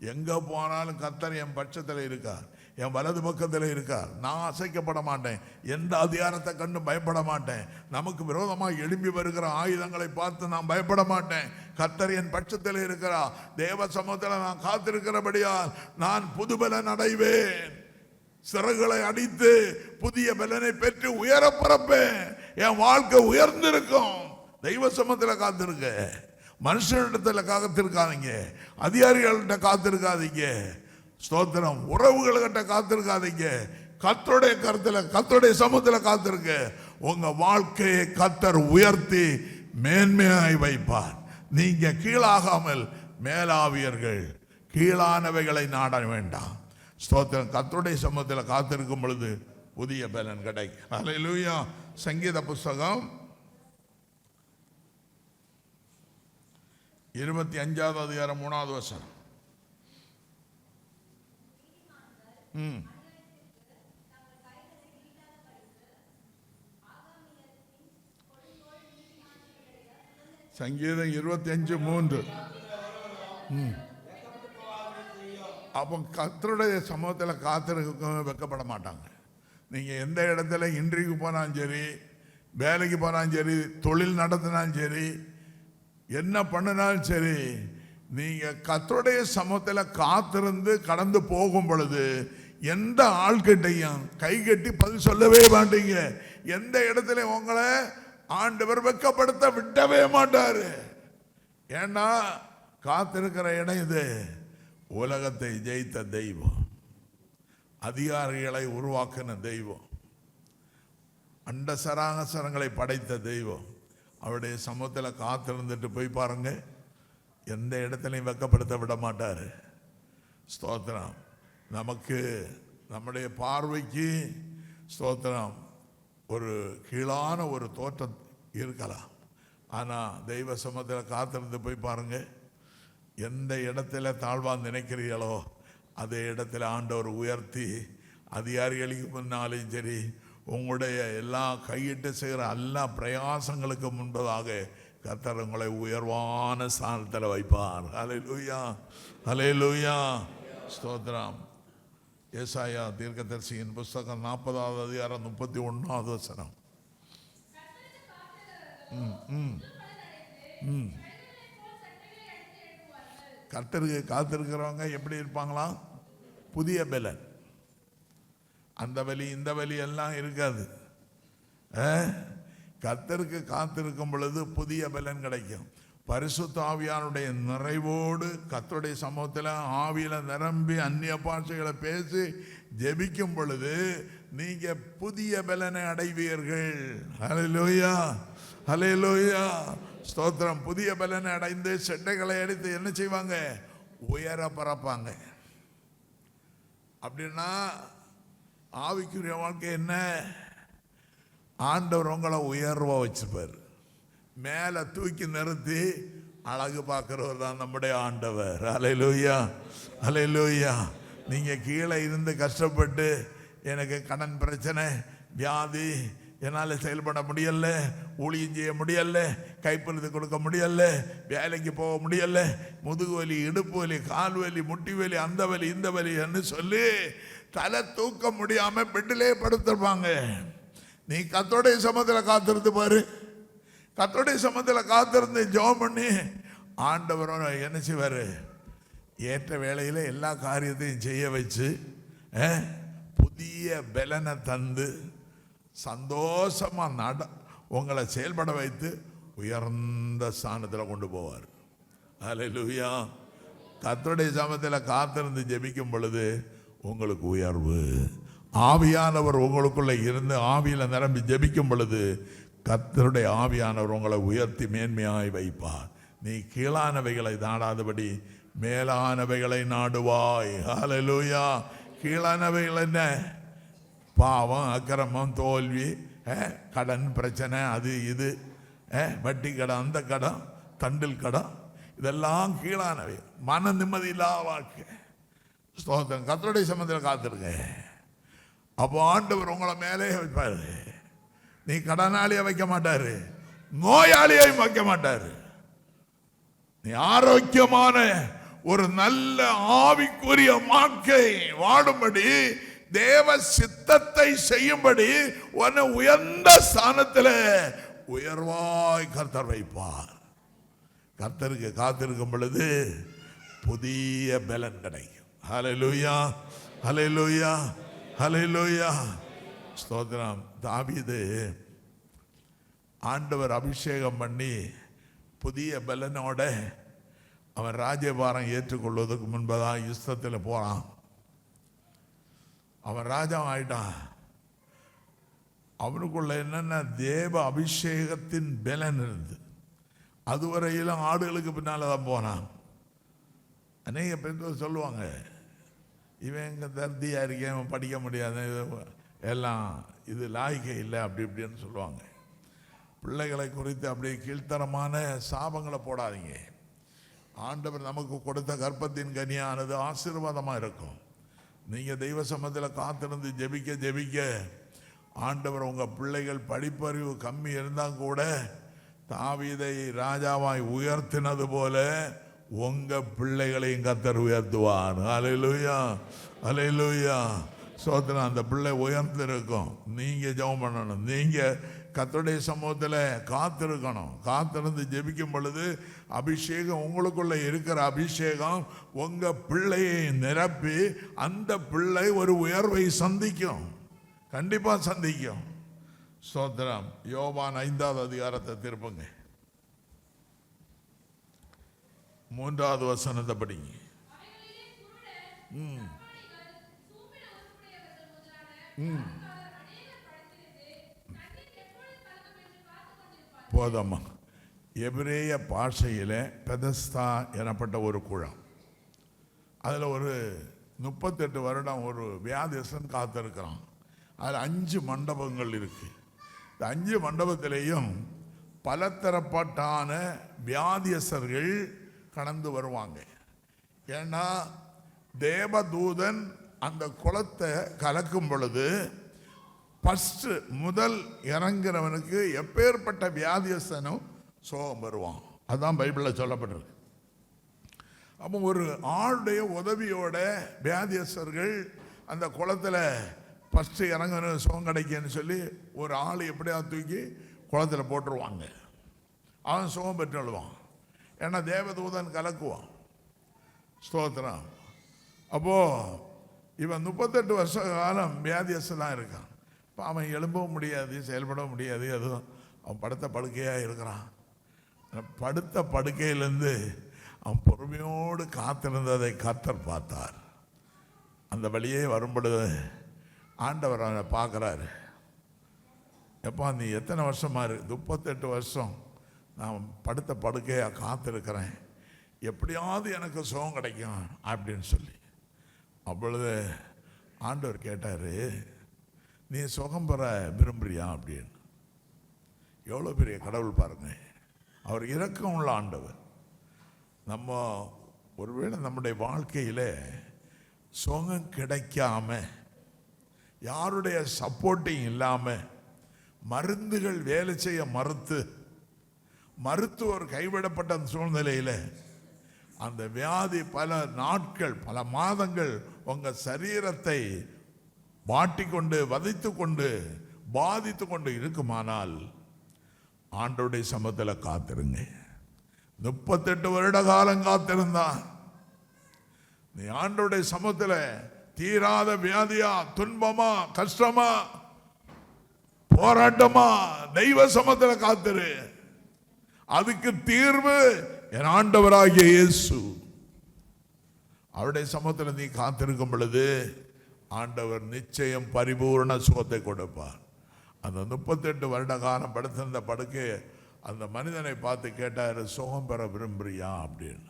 எங்க போனாலும் கர்த்தர் என் பட்சத்தில் இருக்கார், என் வலது பக்கத்தில் இருக்கார். நான் அசைக்கப்பட மாட்டேன். எந்த அதிகாரத்தை கண்டு பயப்பட மாட்டேன். நமக்கு விரோதமாக எழும்பி வருகிற ஆயுதங்களை பார்த்து நான் பயப்பட மாட்டேன். கர்த்தர் என் பட்சத்தில் இருக்கிறார். தேவ சமூகத்தில் நான் காத்திருக்கிறபடியால் நான் புது பலன் அடைவேன். சிறகுகளை அடித்து புதிய பலனை பெற்று உயர பரப்பேன். என் வாழ்க்கை உயர்ந்திருக்கும். தெய்வ சமூகத்தில் காத்திருக்க. மனுஷனிடத்தில் காத்திருக்காதீங்க. அதிகாரிகள்கிட்ட காத்திருக்காதீங்க. ஸ்தோத்திரம். உறவுகள்கிட்ட காத்திருக்காதீங்க. கர்த்தருடைய கருத்துல, கர்த்தருடைய சமூகத்தில் காத்திருக்க. உங்க வாழ்க்கையை கர்த்தர் உயர்த்தி மேன்மையாய் வைப்பார். நீங்க கீழாகாமல் மேலாவியர்கள். கீழானவைகளை நாட வேண்டாம். ஸ்தோத்திரம். கர்த்தருடைய சமூகத்தில் காத்திருக்கும் பொழுது புதிய பலன் கிடைக்கும். அல்லேலூயா. சங்கீத புஸ்தகம் 25வது அதிகாரம் 3வது வசனம். சங்கீதம் 25:3. அப்போ கர்த்தருடைய சமூகத்தில் காத்திருக்க வெட்கப்பட மாட்டாங்க. நீங்கள் எந்த இடத்துல இன்டர்வியூ போனாலும் சரி, வேலைக்கு போனாலும் சரி, தொழில் நடத்தினாலும் சரி, என்ன பண்ணினாலும் சரி, நீங்கள் கர்த்தருடைய சமூகத்தில் காத்திருந்து கடந்து போகும் பொழுது எந்த ஆள்கிட்டையும் கை கட்டி பதில் சொல்லவே மாட்டீங்க. எந்த இடத்துல உங்களை ஆண்டவர் வெட்கப்படுத்த விட்டவே மாட்டாரு. ஏன்னா காத்திருக்கிற இடம் இது. உலகத்தை ஜெயித்த தெய்வம், அதிகாரிகளை உருவாக்கின தெய்வம், அண்ட சராசரங்களை படைத்த தெய்வம். அவருடைய சமூகத்தில் காத்திருந்துட்டு போய் பாருங்க, எந்த இடத்துலையும் வெட்கப்படுத்த விட மாட்டார். ஸ்தோத்திரம். நமக்கு நம்முடைய பார்வைக்கு ஸ்தோத்திரம் ஒரு கீழான ஒரு தோற்றம் இருக்கலாம். ஆனால் தெய்வ சமூகத்தில் காத்திருந்து போய் பாருங்க, எந்த இடத்துல தாழ்வா நினைக்கிறீர்களோ அதே இடத்துல ஆண்டவர் உயர்த்தி, அதிகாரிகளுக்கு முன்னாலும் சரி, உங்களுடைய எல்லா கையிட்டு செய்கிற எல்லா பிரயாசங்களுக்கு முன்பதாக கர்த்தர் உங்களை உயர்வான ஸ்தானத்தில் வைப்பார். அல்லேலூயா, அல்லேலூயா, ஸ்தோத்திரம். ஏசாயா தீர்க்கதரிசியின் புஸ்தகம் 40வது அதிகாரம் 31வது வசனம். கர்த்தருக்கு காத்திருக்கிறவங்க எப்படி இருப்பாங்களாம்? புதிய பலன். அந்த வலி இந்த வலி எல்லாம் இருக்காது. கர்த்தருக்கு காத்திருக்கும் பொழுது புதிய பலன் கிடைக்கும். பரிசுத்த ஆவியானுடைய நிறைவோடு கர்த்தருடைய சமூகத்தில் ஆவியில நிரம்பி அந்நிய பாஷைகளை பேசி ஜெபிக்கும் பொழுது நீங்க புதிய பலனை அடைவீர்கள். அல்லேலூயா, அல்லேலூயா, ஸ்தோத்திரம். புதிய பலனை அடைந்து செட்டைகளை அடித்து என்ன செய்வாங்க? உயர பரப்பாங்க. அப்படின்னா ஆவிக்குரிய வாழ்க்கை என்ன? ஆண்டவர் உங்களை உயர்வா வச்சிருப்பார். மேலே தூக்கி நிறுத்தி அழகு பார்க்கிறவர் தான் நம்முடைய ஆண்டவர். அல்லேலூயா, அல்லேலூயா. நீங்க கீழே இருந்து கஷ்டப்பட்டு எனக்கு கடன் பிரச்சனை, வியாதி, என்னால் செயல்பட முடியல, ஊழியம் செய்ய முடியல, கைப்பழுது கொடுக்க முடியல, வேலைக்கு போக முடியல, முதுகு வலி, இடுப்பு வலி, கால் வலி, முட்டி வலி, அந்த வலி இந்த வலின்னு சொல்லி தலை தூக்க முடியாம பெட்டிலே படுத்திருப்பாங்க. நீ கர்த்தருடைய சமூகத்தில் காத்திருந்து பாரு. கர்த்தருடைய சமூகத்தில் காத்திருந்து ஜெபம் பண்ணி ஆண்டவரும் என்ன செய்வாரு? ஏற்ற வேளையில் எல்லா காரியத்தையும் செய்ய வச்சு புதிய பலனை தந்து சந்தோஷமா உங்களை செயல்பட வைத்து உயர்ந்த ஸ்தானத்தில் கொண்டு போவார். அல்லேலூயா. கர்த்தருடைய சமூகத்தில் காத்திருந்து ஜெபிக்கும் பொழுது உங்களுக்கு உயர்வு. ஆவியானவர் உங்களுக்குள்ள இருந்து ஆவியில நிரம்பி ஜெபிக்கும் பொழுது கர்த்தருடைய ஆவியானவர் உங்களை உயர்த்தி மேன்மையாய் வைப்பார். நீ கீழானவைகளை நாடாதபடி மேலானவைகளை நாடுவாய். ஹல்லேலூயா. கீழானவைகள் என்ன? பாவம், அக்கிரமம், தோல்வி, கடன் பிரச்சனை, அது இது, வட்டி கடன், அந்த கடன், தண்டில் கடன், இதெல்லாம் கீழானவை. மன நிம்மதி இல்லாத வாழ்க்கை. ஸ்தோத்திரம். கர்த்தருடைய சமூகத்தில் காத்திருங்க. அப்போ ஆண்டவர் உங்களை மேலே வைப்பாரு. நீ கடனாளியை வைக்க மாட்டாரு, நோயாளியையும் வைக்க மாட்டாரு. நீ ஆரோக்கியமான ஒரு நல்ல ஆவிக்குரிய வாழ்க்கை வாடும்படி, தேவ சித்தத்தை செய்யும்படி உன்னை உயர்ந்த ஸ்தானத்தில் உயர்வாய் கர்த்தர் வைப்பார். கர்த்தருக்கு காத்திருக்கும் பொழுது புதிய பலன் கிடைக்கும். ஹல்லேலூயா, ஹல்லேலூயா, ஹல்லேலூயா. ஸ்தோத்திரம். தாவீது ஆண்டவர் அபிஷேகம் பண்ணி புதிய பலனோட அவன் ராஜ்யபாரம் ஏற்றுக்கொள்வதற்கு முன்பதாக யுத்தத்தில் போறான். அவன் ராஜா ஆயிட்டான். அவனுக்குள்ள என்னென்ன தேவ அபிஷேகத்தின் பலன் இருந்து அதுவரையிலும் ஆடுகளுக்கு பின்னால் தான் போனான். அநேக பேர் சொல்லுவாங்க, இவன் எங்க தர்தியா இருக்கேன், இவன் படிக்க முடியாது, எல்லாம் இது லாய்க்கை இல்லை, அப்படி இப்படின்னு சொல்லுவாங்க. பிள்ளைகளை குறித்து அப்படியே கீழ்த்தரமான சாபங்களை போடாதீங்க. ஆண்டவர் நமக்கு கொடுத்த கர்ப்பத்தின் கனியானது ஆசீர்வாதமாக இருக்கும். நீங்கள் தெய்வ சமூகத்தில் காத்திருந்து ஜெபிக்க ஜெபிக்க ஆண்டவர் உங்கள் பிள்ளைகள் படிப்பறிவு கம்மி இருந்தால் கூட தாவீதை ராஜாவாய் உயர்த்தினது போல உங்கள் பிள்ளைகளையும் கர்த்தர் உயர்த்துவார். ஹல்லேலூயா, ஹல்லேலூயா. சோதனை. அந்த பிள்ளை உயர்ந்திருக்கும். நீங்கள் ஜெபம் பண்ணணும். நீங்கள் கர்த்தருடைய சமூகத்தில் காத்திருக்கணும். காத்திருந்து ஜெபிக்கும் பொழுது அபிஷேகம், உங்களுக்குள்ள இருக்கிற அபிஷேகம் உங்கள் பிள்ளையை நிரப்பி அந்த பிள்ளை ஒரு உயர்வை சந்திக்கும். கண்டிப்பாக சந்திக்கும். ஸ்தோத்திரம். யோவான் 5வது அதிகாரத்தை திருப்புங்க. 3வது வசனத்தை படிங்க. போதம்மா. எபிரேய பாஷையில் பெதஸ்தா எனப்பட்ட ஒரு குளம். அதில் ஒரு 38 வருடம் ஒரு வியாதியஸ்தன் காத்திருக்கிறான். அதில் 5 மண்டபங்கள் இருக்கு. இந்த 5 மண்டபத்திலேயும் பலதரப்பட்டான வியாதியஸ்தர்கள் கடந்து வருவாங்க. ஏன்னா தேவதூதன் அந்த குளத்தை கலக்கும் பொழுது ஃபஸ்ட்டு முதல் இறங்குறவனுக்கு எப்பேற்பட்ட வியாதியஸ்தனும் சோகம் வருவான். அதுதான் பைபிளில் சொல்லப்பட்டிருக்கு. அப்போ ஒரு ஆளுடைய உதவியோட வியாதியஸ்தர்கள் அந்த குளத்தில் ஃபஸ்ட்டு இறங்கணும் சோகம் கிடைக்குன்னு சொல்லி ஒரு ஆள் எப்படியாவது தூக்கி குளத்தில் போட்டுருவாங்க. அவன் சோகம் பெற்று எழுவான். ஏன்னா தேவதூதன் கலக்குவான். ஸ்தோத்திரம். அப்போது இவன் 38 வருஷ காலம் வியாதியஸ்தனாக இருக்கான். இப்போ அவன் எழும்பவும் முடியாது, செயல்படவும் முடியாது. அதுவும் அவன் படுத்த படுக்கையாக இருக்கிறான். படுத்த படுக்கையிலேருந்து அவன் பொறுமையோடு காத்திருந்ததை கர்த்தர் பார்த்தார். அந்த வழியே வரும்பொழுது ஆண்டவர் அவனை பார்க்குறாரு. எப்பா நீ எத்தனை வருஷமாக இருக்கு? 38 வருஷம் நான் படுத்த படுக்கையாக காத்திருக்கிறேன், எப்படியாவது எனக்கு சுகம் கிடைக்கும் அப்படின்னு சொல்லி. அப்பொழுது ஆண்டவர் கேட்டார், நீ சுகம் பெற விரும்புறியா அப்படின்னு. எவ்வளோ பெரிய கடவுள் பாருங்க. அவர் இரக்கம் உள்ள ஆண்டவர். நம்ம ஒருவேளை நம்முடைய வாழ்க்கையில் சுகம் கிடைக்காம, யாருடைய சப்போர்ட்டிங் இல்லாமல், மருந்துகள் வேலை செய்ய மருத்துவர் கைவிடப்பட்ட சூழ்நிலையில் அந்த வியாதி பல நாட்கள் பல மாதங்கள் உங்கள் சரீரத்தை வாட்டிக்கொண்டு வதைத்து கொண்டு பாதித்து கொண்டு இருக்குமானால் ஆண்டவருடைய சமூகத்தில் காத்திருங்க. 38 வருட காலம் காத்திருந்தான். நீ ஆண்டவருடைய சமூகத்தில் தீராத வியாதியா, துன்பமா, கஷ்டமா, போராட்டமா, தெய்வ சமூகத்தில் காத்திரு. அதுக்கு தீர்வு என் ஆண்டவராகிய இயேசு. அவருடைய சமூகத்தில் நீ காத்திருக்கும் பொழுது ஆண்டவர் நிச்சயம் பரிபூர்ண சுகத்தை கொடுப்பார். அந்த 38 வருட காலம் படுத்திருந்த படுக்கையை அந்த மனிதனை பார்த்து கேட்டார், சுகம் பெற விரும்புறியா அப்படின்னு.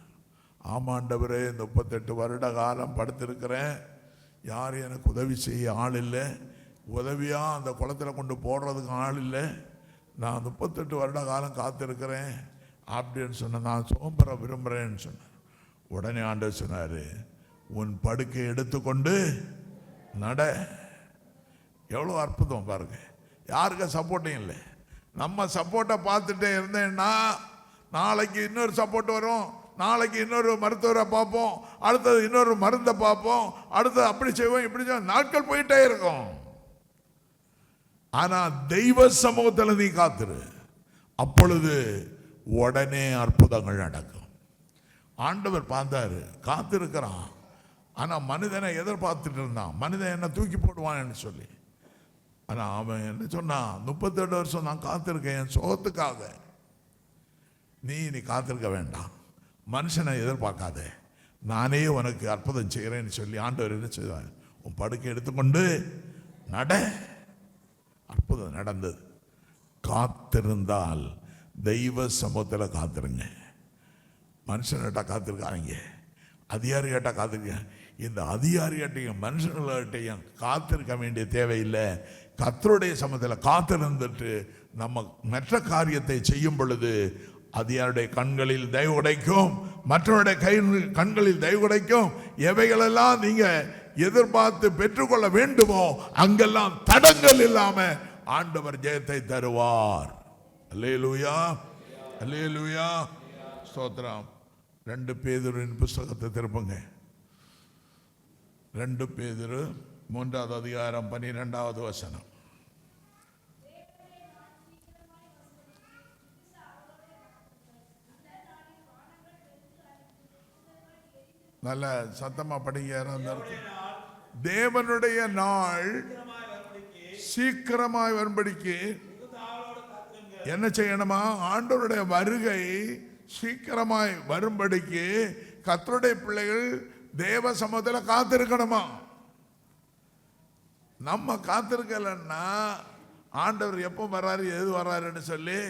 ஆமாண்டவரே, 38 வருட காலம் படுத்திருக்கிறேன், யாரும் எனக்கு உதவி செய்ய ஆள் இல்லை, உதவியாக அந்த குளத்தில் கொண்டு போடுறதுக்கு ஆள் இல்லை, நான் 38 வருட காலம் காத்திருக்கிறேன் அப்படின்னு சொன்னேன், நான் சுகம் பெற விரும்புகிறேன்னு சொன்னேன். உடனே ஆண்டவர் சொன்னார், உன் படுக்கை எடுத்துக்கொண்டு நட. எவ்வளோ அற்புதம் பாருங்க. யாருக்க சப்போர்ட்டும் இல்லை. நம்ம சப்போர்ட்டை பார்த்துட்டே இருந்தேன்னா நாளைக்கு இன்னொரு சப்போர்ட் வரும், நாளைக்கு இன்னொரு மருத்துவரை பார்ப்போம், அடுத்தது இன்னொரு மருந்தை பார்ப்போம், அடுத்தது அப்படி செய்வோம் இப்படி செய்வோம், நாட்கள் போயிட்டே இருக்கும். ஆனா தெய்வ சமூகத்தில் நீ காத்துரு, அப்பொழுது உடனே அற்புதங்கள் நடக்கும். ஆண்டவர் பார்த்தாரு, காத்திருக்கிறான். ஆனா மனிதனை எதிர்பார்த்துட்டு இருந்தான், மனிதன் என்ன தூக்கி போடுவான்னு சொல்லி. ஆனா அவன் என்ன சொன்னான், 38 வருஷம் நான் காத்திருக்கேன் என் சுகத்துக்காக. நீ காத்திருக்க வேண்டாம், மனுஷனை எதிர்பார்க்காத, நானே உனக்கு அற்புதம் செய்கிறேன்னு சொல்லி ஆண்டவர் என்ன செய்வார், உன் படுக்கை எடுத்துக்கொண்டு நட. அற்புதம் நடந்தது. காத்திருந்தால் தெய்வ சமூகத்தில் காத்திருங்க. மனுஷன்கிட்ட காத்திருக்காங்க, அதிகாரிகிட்ட காத்திருக்க. இந்த அதிகாரிகிட்டையும் மனுஷன்கிட்டையும் காத்திருக்க வேண்டிய தேவையில்லை. கர்த்தருடைய சமூகத்தில் காத்திருந்துட்டு நம்ம மற்ற காரியத்தை செய்யும் பொழுது அதிகாரியுடைய கண்களில் தயவு கிடைக்கும், மற்றவருடைய கண்களில் தயவு கிடைக்கும். எவைகளெல்லாம் நீங்க எதிர்பார்த்து பெற்றுக்கொள்ள வேண்டுமோ அங்கெல்லாம் தடங்கள் இல்லாம ஆண்டவர் ஜெயத்தை தருவார். அல்லேலூயா, அல்லேலூயா, ஸ்தோத்திரம். 2 பேதுருவின் புஸ்தகத்தை திருப்புங்க. 2 பேதுரு 3வது அதிகாரம் 12வது வசனம். நல்ல சத்தமா படிங்க. தேவனுடைய நாள் சீக்கிரமாய் வரும்படிக்கு என்ன செய்யணுமா, ஆண்டவருடைய வருகை சீக்கிரமாய் வரும்படிக்கு கர்த்தருடைய பிள்ளைகள் தேவ சமூகத்தில் காத்திருக்கணுமா. நம்ம காத்திருக்கலன்னா ஆண்டவர் எப்போ வர்றாரு எது வர்றாருன்னு சொல்லி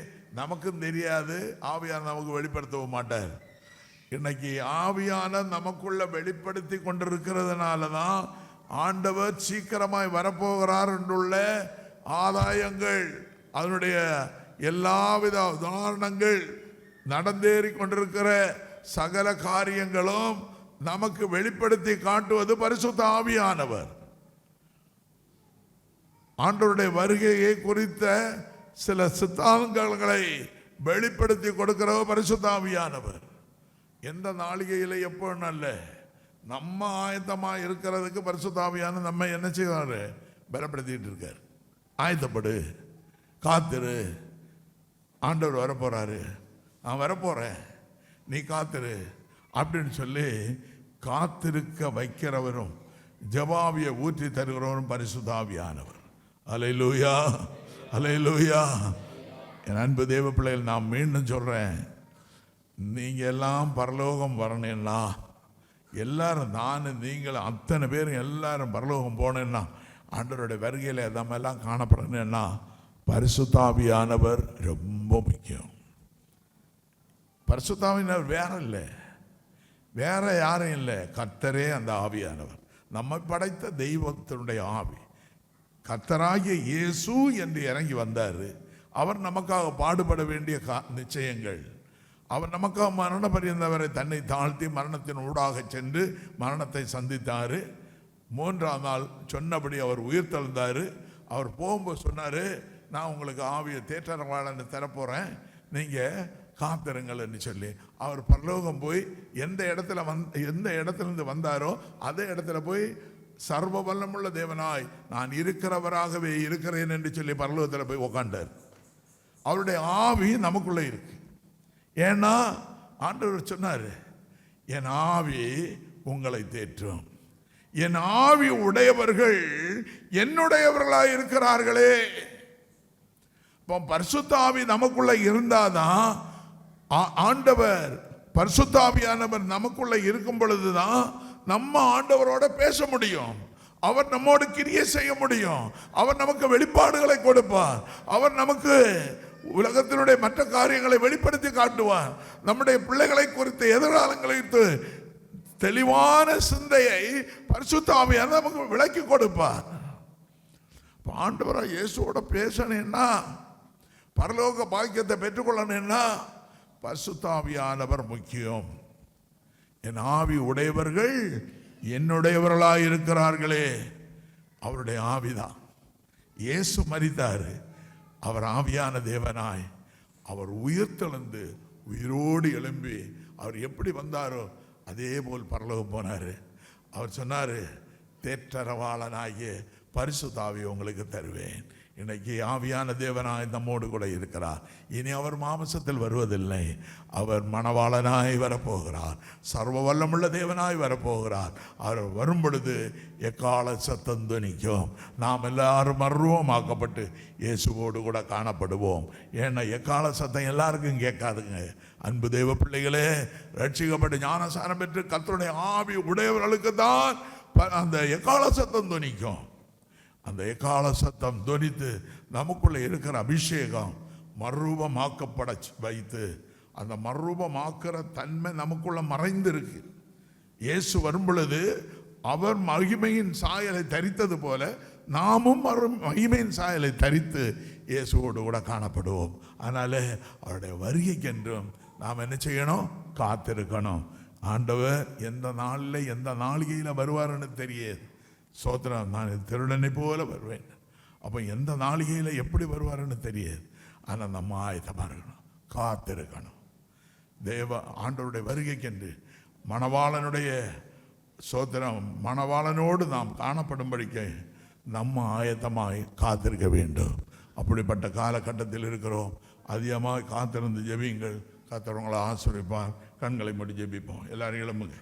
நமக்கும் தெரியாது, ஆவியான நமக்கு வெளிப்படுத்தவும் மாட்டார். இன்னைக்கு ஆவியான நமக்குள்ள வெளிப்படுத்தி கொண்டிருக்கிறதுனால தான் ஆண்டவர் சீக்கிரமாய் வரப்போகிறார் என்றுள்ள ஆதாயங்கள், அதனுடைய எல்லாவித உதாரணங்கள், நடந்தேறி கொண்டிருக்கிற சகல காரியங்களும் நமக்கு வெளிப்படுத்தி காட்டுவது பரிசுத்த ஆவியானவர். ஆண்டவருடைய வருகையை குறித்த சில சித்தாந்தங்களை வெளிப்படுத்தி கொடுக்கிறவர் பரிசுத்த ஆவியானவர். எந்த நாளிகையில் எப்போ நல்ல நம்ம ஆயத்தமா இருக்கிறதுக்கு பரிசுத்த ஆவியானவர் நம்ம என்ன செய்வாரு, பலப்படுத்திட்டு இருக்கார். ஆயத்தப்படு, காத்திரு, ஆண்டவர் வரப்போறாரு, நான் வரப்போறேன், நீ காத்திரு அப்படின்னு சொல்லி காத்திருக்க வைக்கிறவரும் ஜவாபியை ஊற்றி தருகிறவரும் பரிசுத்த ஆவியானவர். அல்லேலூயா, அல்லேலூயா. என் அன்பு தேவ பிள்ளைகள், நான் மீண்டும் சொல்றேன், நீங்க எல்லாம் பரலோகம் வரணும்னா, எல்லாரும் நான் நீங்கள் அத்தனை பேரும் எல்லாரும் பரலோகம் போனேன்னா, ஆண்டவருடைய வருகையில் நம்ம எல்லாம் காணப்படணும்னா பரிசுத்த ஆவியானவர் ரொம்ப முக்கியம். பரிசுத்த ஆவியானவர் வேற இல்லை, வேற யாரும் இல்லை, கர்த்தரே அந்த ஆவியானவர். நம்மை படைத்த தெய்வத்தினுடைய ஆவி. கர்த்தராகிய இயேசு என்று இறங்கி வந்தார். அவர் நமக்காக பாடுபட வேண்டிய நிச்சயங்கள், அவர் நமக்காக மரண பரியந்தவரை தன்னை தாழ்த்தி மரணத்தின் ஊடாக சென்று மரணத்தை சந்தித்தார். 3ஆம் நாள் சொன்னபடி அவர் உயிர் தெழுந்தார். அவர் போகும்போது சொன்னார், நான் உங்களுக்கு ஆவியை தேற்றரவாளன்னு தரப்போகிறேன், நீங்கள் காத்திருங்கள்னு சொல்லி அவர் பரலோகம் போய் எந்த இடத்துலேருந்து வந்தாரோ அதே இடத்துல போய் சர்வ வல்லமுள்ள தேவனாய் நான் இருக்கிறவராகவே இருக்கிறேன் என்று சொல்லி பரலோகத்தில் போய் உட்காண்டார். அவருடைய ஆவி நமக்குள்ளே இருக்கு. ஏன்னா ஆண்டவர் சொன்னார், என் ஆவி உங்களை தேற்றும், என் ஆவி உடையவர்கள் என்னுடையவர்களாய் இருக்கிறார்களே. இப்போ பரிசுத்த ஆவி நமக்குள்ள இருந்தாதான், ஆண்டவர் பரிசுத்த ஆவியானவர் நமக்குள்ள இருக்கும் பொழுதுதான் நம்ம ஆண்டவரோட பேச முடியும். அவர் நம்மோடு கிரியை செய்ய முடியும். அவர் நமக்கு வெளிப்பாடுகளை கொடுப்பார். அவர் நமக்கு உலகத்தினுடைய மற்ற காரியங்களை வெளிப்படுத்தி காட்டுவார். நம்முடைய பிள்ளைகளை குறித்து, எதிர்காலங்களை குறித்து தெளிவான சிந்தையை பரிசுத்த ஆவியானவர் நமக்கு விளக்கி கொடுப்பார். ஆண்டவராக இயேசுவோட பேசணும்னா, பரலோக பாக்கியத்தை பெற்றுக்கொள்ளணும்னா பரிசுத்த ஆவியானவர் முக்கியம். என் ஆவி உடையவர்கள் என்னுடையவர்களாய் இருக்கிறார்களே, அவருடைய ஆவிதான். இயேசு மரித்தார், அவர் ஆவியான தேவனாய் அவர் உயிர்த்தெழுந்து உயிரோடு எழும்பி அவர் எப்படி வந்தாரோ அதே போல் பரலோகம் போனார். அவர் சொன்னார், தேற்றரவாளனாகிய பரிசுத்த ஆவியை உங்களுக்கு தருவேன். இன்னைக்கு ஆவியான தேவனாய் நம்மோடு கூட இருக்கிறார். இனி அவர் மாம்சத்தில் வருவதில்லை, அவர் மணவாளனாய் வரப்போகிறார், சர்வ வல்லமுள்ள தேவனாய் வரப்போகிறார். அவர் வரும் பொழுது எக்கால சத்தம் துணிக்கும். நாம் எல்லாரும் மர்வமாக்கப்பட்டு இயேசுவோடு கூட காணப்படுவோம். ஏன்னா எக்கால சத்தம் எல்லாருக்கும் கேட்காதுங்க. அன்பு தேவ பிள்ளைகளே, ரட்சிக்கப்பட்டு ஞானசாரம் பெற்று கர்த்தருடைய ஆவி உடையவர்களுக்கு தான் அந்த எக்கால சத்தம் துணிக்கும். அந்த எக்கால சத்தம் துணித்து நமக்குள்ள இருக்கிற அபிஷேகம் மறுரூபமாக்கப்பட வைத்து, அந்த மறுரூபமாக்குற தன்மை நமக்குள்ள மறைந்திருக்கு. இயேசு வரும் பொழுது அவர் மகிமையின் சாயலை தரித்தது போல நாமும் மகிமையின் சாயலை தரித்து இயேசுவோடு கூட காணப்படுவோம். அதனால அவருடைய வருகைக்கென்றும் நாம் என்ன செய்யணும்? காத்திருக்கணும். ஆண்டவர் எந்த நாளில் எந்த நாளிகையில் வருவார்னு தெரியாது. சோத்திரம், நான் திருடனை போல வருவேன். அப்போ எந்த நாளிகையில் எப்படி வருவாருன்னு தெரியாது. ஆனால் நம்ம ஆயத்தமாக இருக்கணும், காத்திருக்கணும். தேவ ஆண்டவருடைய வருகைக்கென்று மணவாளனுடைய சோத்திரம், மணவாளனோடு நாம் காணப்படும்படிக்க நம்ம ஆயத்தமாய் காத்திருக்க வேண்டும். அப்படிப்பட்ட காலகட்டத்தில் இருக்கிறோம். அதிகமாக காத்திருந்து ஜெபியுங்கள். கர்த்தர் உங்களை ஆசீர்வதிப்பார். கண்களை மூடி ஜெபிப்போம். எல்லாரும் எழும்புங்க.